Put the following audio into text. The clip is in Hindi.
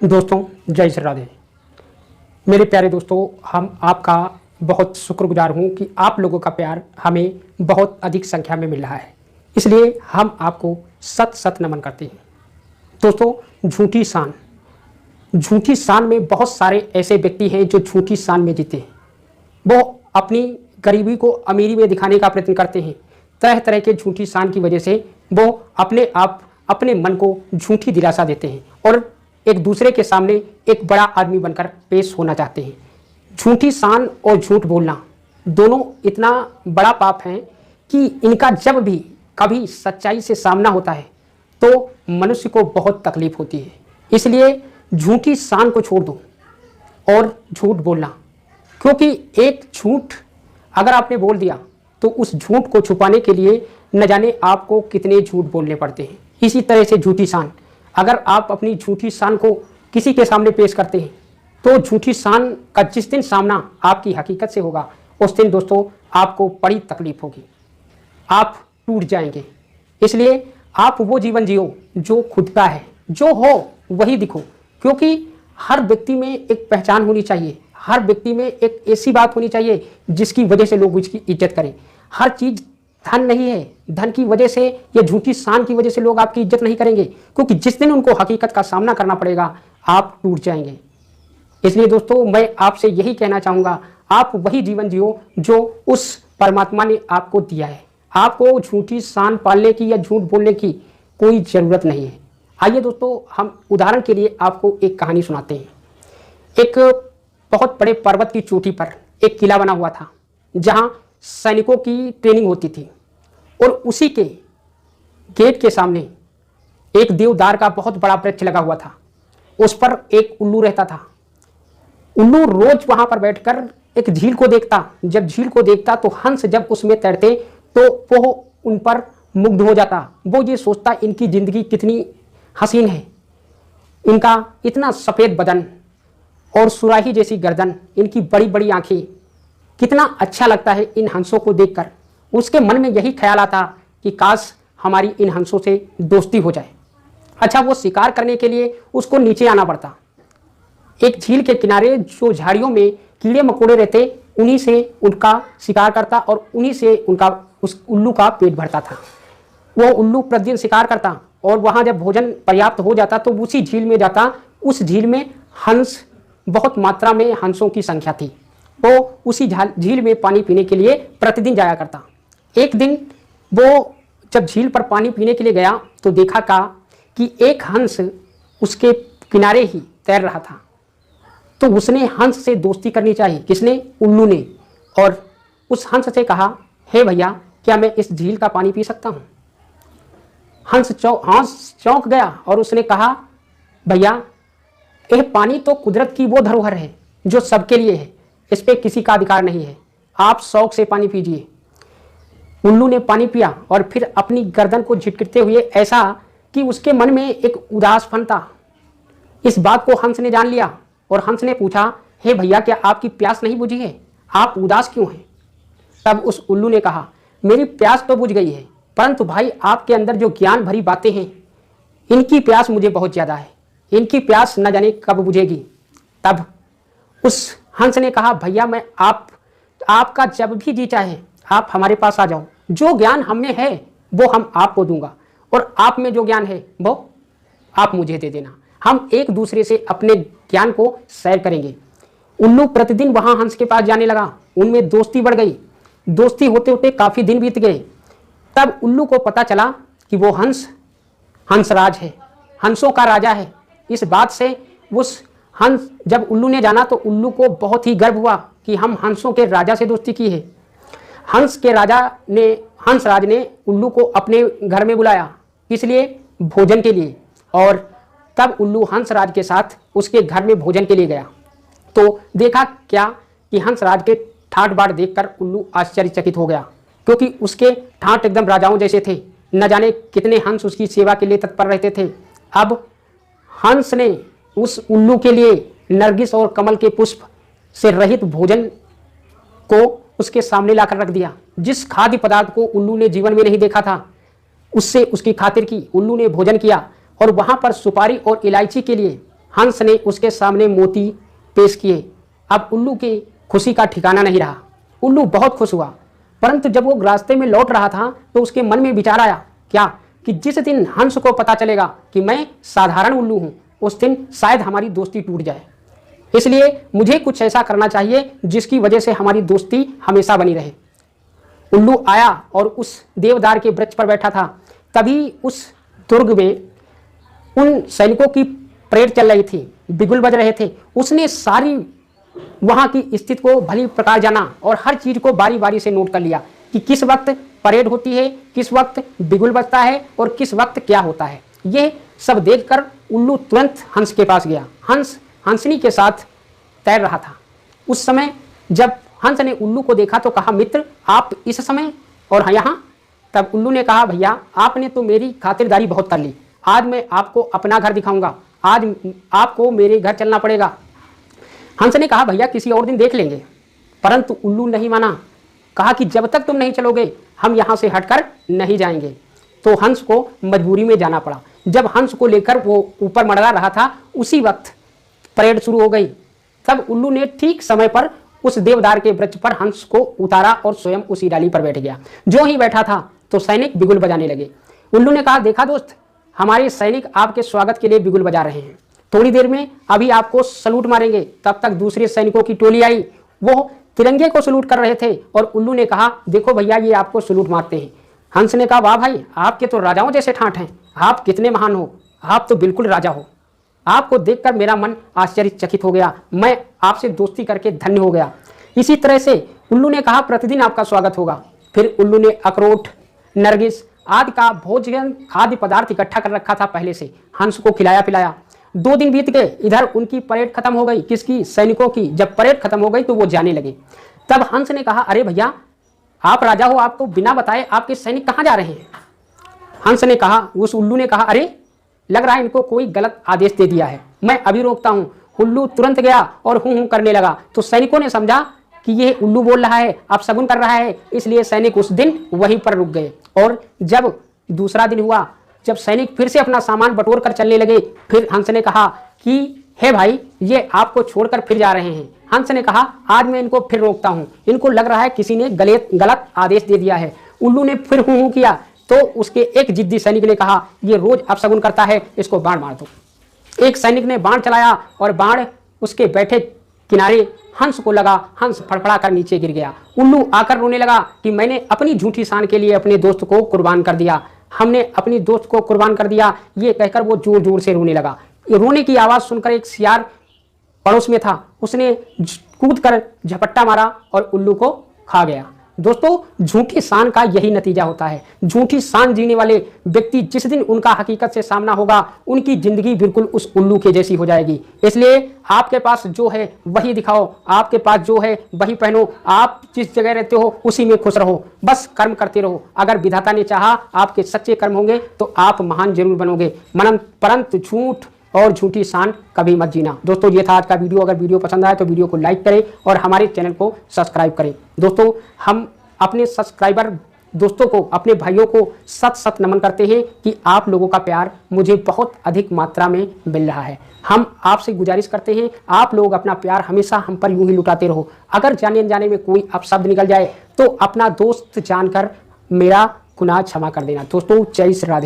दोस्तों, जय श्री राधे। मेरे प्यारे दोस्तों, हम आपका बहुत शुक्रगुजार हूँ कि आप लोगों का प्यार हमें बहुत अधिक संख्या में मिल रहा है, इसलिए हम आपको सत सत नमन करते हैं। दोस्तों, झूठी शान में बहुत सारे ऐसे व्यक्ति हैं जो झूठी शान में जीते हैं। वो अपनी गरीबी को अमीरी में दिखाने का प्रयत्न करते हैं। तरह तरह के झूठी शान की वजह से वो अपने मन को झूठी दिलासा देते हैं और एक दूसरे के सामने एक बड़ा आदमी बनकर पेश होना चाहते हैं। झूठी शान और झूठ बोलना दोनों इतना बड़ा पाप है कि इनका जब भी कभी सच्चाई से सामना होता है तो मनुष्य को बहुत तकलीफ होती है। इसलिए झूठी शान को छोड़ दो और झूठ बोलना, क्योंकि एक झूठ अगर आपने बोल दिया तो उस झूठ को छुपाने के लिए न जाने आपको कितने झूठ बोलने पड़ते हैं। इसी तरह से झूठी शान, अगर आप अपनी झूठी शान को किसी के सामने पेश करते हैं तो झूठी शान का जिस दिन सामना आपकी हकीकत से होगा उस दिन दोस्तों आपको बड़ी तकलीफ होगी, आप टूट जाएंगे। इसलिए आप वो जीवन जियो जो खुद का है, जो हो वही दिखो, क्योंकि हर व्यक्ति में एक पहचान होनी चाहिए, हर व्यक्ति में एक ऐसी बात होनी चाहिए जिसकी वजह से लोग उसकी इज्जत करें। हर चीज़ धन नहीं है, धन की वजह से या झूठी शान की वजह से लोग आपकी इज्जत नहीं करेंगे, क्योंकि जिस दिन उनको हकीकत का सामना करना पड़ेगा आप टूट जाएंगे। इसलिए दोस्तों, मैं आपसे यही कहना चाहूँगा, आप वही जीवन जियो जो उस परमात्मा ने आपको दिया है। आपको झूठी शान पालने की या झूठ बोलने की कोई ज़रूरत नहीं है। आइए दोस्तों, हम उदाहरण के लिए आपको एक कहानी सुनाते हैं। एक बहुत बड़े पर्वत की चोटी पर एक किला बना हुआ था जहाँ सैनिकों की ट्रेनिंग होती थी, और उसी के गेट के सामने एक देवदार का बहुत बड़ा वृक्ष लगा हुआ था। उस पर एक उल्लू रहता था। उल्लू रोज वहां पर बैठकर एक झील को देखता। जब झील को देखता तो हंस जब उसमें तैरते तो वो उन पर मुग्ध हो जाता। वो ये सोचता इनकी जिंदगी कितनी हसीन है, इनका इतना सफ़ेद बदन और सुराही जैसी गर्दन, इनकी बड़ी बड़ी आंखें, कितना अच्छा लगता है इन हंसों को देखकर। उसके मन में यही ख्याल आता कि काश हमारी इन हंसों से दोस्ती हो जाए। अच्छा, वो शिकार करने के लिए उसको नीचे आना पड़ता। एक झील के किनारे जो झाड़ियों में कीड़े मकोड़े रहते, उन्हीं से उनका शिकार करता और उन्हीं से उनका उस उल्लू का पेट भरता था। वो उल्लू प्रतिदिन शिकार करता और वहाँ जब भोजन पर्याप्त हो जाता तो उसी झील में जाता। उस झील में हंस, बहुत मात्रा में हंसों की संख्या थी। वो उसी झील में पानी पीने के लिए प्रतिदिन जाया करता। एक दिन वो जब झील पर पानी पीने के लिए गया तो देखा कि एक हंस उसके किनारे ही तैर रहा था। तो उसने हंस से दोस्ती करनी चाहिए। किसने? उल्लू ने। और उस हंस से कहा, हे भैया, क्या मैं इस झील का पानी पी सकता हूँ? हंस चौंक गया और उसने कहा, भैया, यह पानी तो कुदरत की वो धरोहर है जो सबके लिए है, इस पे किसी का अधिकार नहीं है, आप शौक से पानी पीजिए। उल्लू ने पानी पिया और फिर अपनी गर्दन को झिटकते हुए ऐसा कि उसके मन में एक उदासपन था। इस बात को हंस ने जान लिया और हंस ने पूछा, हे भैया, क्या आपकी प्यास नहीं बुझी है? आप उदास क्यों हैं? तब उस उल्लू ने कहा, मेरी प्यास तो बुझ गई है, परंतु भाई आपके अंदर जो ज्ञान भरी बातें हैं, इनकी प्यास मुझे बहुत ज़्यादा है, इनकी प्यास न जाने कब बुझेगी। तब उस हंस ने कहा, भैया, मैं आपका जब भी जी चाहे आप हमारे पास आ जाओ, जो ज्ञान हमें है वो हम आपको दूंगा और आप में जो ज्ञान है वो आप मुझे दे देना। हम एक दूसरे से अपने ज्ञान को शेयर करेंगे। उल्लू प्रतिदिन वहां हंस के पास जाने लगा। उनमें दोस्ती बढ़ गई। दोस्ती होते होते काफ़ी दिन बीत गए। तब उल्लू को पता चला कि वो हंस हंसराज है, हंसों का राजा है। इस बात से उस हंस, जब उल्लू ने जाना तो उल्लू को बहुत ही गर्व हुआ कि हम हंसों के राजा से दोस्ती की है। हंसराज ने उल्लू को अपने घर में बुलाया, इसलिए भोजन के लिए। और तब उल्लू हंसराज के साथ उसके घर में भोजन के लिए गया तो देखा क्या कि हंसराज के ठाट बाट देखकर उल्लू आश्चर्यचकित हो गया, क्योंकि उसके ठाट एकदम राजाओं जैसे थे। न जाने कितने हंस उसकी सेवा के लिए तत्पर रहते थे। अब हंस ने उस उल्लू के लिए नरगिस और कमल के पुष्प से रहित भोजन को उसके सामने लाकर रख दिया। जिस खाद्य पदार्थ को उल्लू ने जीवन में नहीं देखा था, उससे उसकी खातिर की उल्लू ने भोजन किया और वहां पर सुपारी और इलायची के लिए हंस ने उसके सामने मोती पेश किए। अब उल्लू की खुशी का ठिकाना नहीं रहा। उल्लू बहुत खुश हुआ, परंतु जब वो रास्ते में लौट रहा था तो उसके मन में विचार आया क्या कि जिस दिन हंस को पता चलेगा कि मैं साधारण उल्लू हूं, उस दिन शायद हमारी दोस्ती टूट जाए। इसलिए मुझे कुछ ऐसा करना चाहिए जिसकी वजह से हमारी दोस्ती हमेशा बनी रहे। उल्लू आया और उस देवदार के वृक्ष पर बैठा था। तभी उस दुर्ग में उन सैनिकों की परेड चल रही थी, बिगुल बज रहे थे। उसने सारी वहां की स्थिति को भली प्रकार जाना और हर चीज को बारी बारी से नोट कर लिया कि किस वक्त परेड होती है, किस वक्त बिगुल बजता है और किस वक्त क्या होता है। ये सब देखकर उल्लू तुरंत हंस के पास गया। हंस हंसनी के साथ तैर रहा था। उस समय जब हंस ने उल्लू को देखा तो कहा, मित्र आप इस समय और यहाँ? तब उल्लू ने कहा, भैया आपने तो मेरी खातिरदारी बहुत कर ली, आज मैं आपको अपना घर दिखाऊंगा, आज आपको मेरे घर चलना पड़ेगा। हंस ने कहा, भैया किसी और दिन देख लेंगे। परंतु उल्लू नहीं माना, कहा कि जब तक तुम नहीं चलोगे हम यहाँ से हटकर नहीं जाएंगे। तो हंस को मजबूरी में जाना पड़ा। जब हंस को लेकर वो ऊपर मंडरा रहा था, उसी वक्त परेड शुरू हो गई। तब उल्लू ने ठीक समय पर उस देवदार के वृक्ष पर हंस को उतारा और स्वयं उसी डाली पर बैठ गया। जो ही बैठा था तो सैनिक बिगुल बजाने लगे। उल्लू ने कहा, देखा दोस्त, हमारे सैनिक आपके स्वागत के लिए बिगुल बजा रहे हैं। थोड़ी देर में अभी आपको सलूट मारेंगे। तब तक दूसरे सैनिकों की टोली आई, वो तिरंगे को सलूट कर रहे थे और उल्लू ने कहा, देखो भैया ये आपको सलूट मारते हैं। हंस ने कहा, वाह भाई, आपके तो राजाओं जैसे ठाठ हैं, आप कितने महान हो, आप तो बिल्कुल राजा हो। आपको देखकर मेरा मन आश्चर्यचकित हो गया, मैं आपसे दोस्ती करके धन्य हो गया। इसी तरह से उल्लू ने कहा, प्रतिदिन आपका स्वागत होगा। फिर उल्लू ने अखरोट, नरगिस आदि का भोजन खाद्य पदार्थ इकट्ठा कर रखा था पहले से, हंस को खिलाया पिलाया। 2 दिन बीत गए, इधर उनकी परेड खत्म हो गई। किसकी? सैनिकों की। जब परेड खत्म हो गई तो वो जाने लगे। तब हंस ने कहा, अरे भैया आप राजा हो, आपको बिना बताए आपके सैनिक कहाँ जा रहे हैं? हंस ने कहा, उस उल्लू ने कहा, अरे लग रहा है इनको कोई गलत आदेश दे दिया है, मैं अभी रोकता हूँ। उल्लू तुरंत गया और हूं करने लगा। तो सैनिकों ने समझा कि ये उल्लू बोल रहा है, अब शगुन कर रहा है, इसलिए सैनिक उस दिन वहीं पर रुक गए। और जब दूसरा दिन हुआ, जब सैनिक फिर से अपना सामान बटोर कर चलने लगे, फिर हंस ने कहा कि हे भाई, ये आपको छोड़कर फिर जा रहे हैं। हंस ने कहा, आज मैं इनको फिर रोकता हूँ, इनको लग रहा है किसी ने गलत आदेश दे दिया है। उल्लू ने फिर हूं किया तो उसके एक जिद्दी सैनिक ने कहा, ये रोज अपशगुन करता है, इसको बाण मार दो। एक सैनिक ने बाण चलाया और बाण उसके बैठे किनारे हंस को लगा। हंस फड़फड़ा कर नीचे गिर गया। उल्लू आकर रोने लगा कि मैंने अपनी झूठी शान के लिए अपने दोस्त को कुर्बान कर दिया, हमने अपनी दोस्त को कुर्बान कर दिया। ये कहकर वो जोर जोर से रोने लगा। रोने की आवाज़ सुनकर एक सियार पड़ोस में था, उसने कूद कर झपट्टा मारा और उल्लू को खा गया। दोस्तों, झूठी शान का यही नतीजा होता है। झूठी शान जीने वाले व्यक्ति जिस दिन उनका हकीकत से सामना होगा, उनकी जिंदगी बिल्कुल उस उल्लू के जैसी हो जाएगी। इसलिए आपके पास जो है वही दिखाओ, आपके पास जो है वही पहनो, आप जिस जगह रहते हो उसी में खुश रहो, बस कर्म करते रहो। अगर विधाता ने चाहा आपके सच्चे कर्म होंगे तो आप महान जरूर बनोगे, परंतु झूठ और झूठी शान कभी मत जीना। दोस्तों, ये था आज का वीडियो। अगर वीडियो पसंद आए तो वीडियो को लाइक करें और हमारे चैनल को सब्सक्राइब करें। दोस्तों, हम अपने सब्सक्राइबर दोस्तों को, अपने भाइयों को सत नमन करते हैं कि आप लोगों का प्यार मुझे बहुत अधिक मात्रा में मिल रहा है। हम आपसे गुजारिश करते हैं, आप लोग अपना प्यार हमेशा हम पर यूं ही लुटाते रहो। अगर जाने अनजाने में कोई अपशब्द निकल जाए तो अपना दोस्त जानकर मेरा गुनाह क्षमा कर देना। दोस्तों, जय श्री राधे।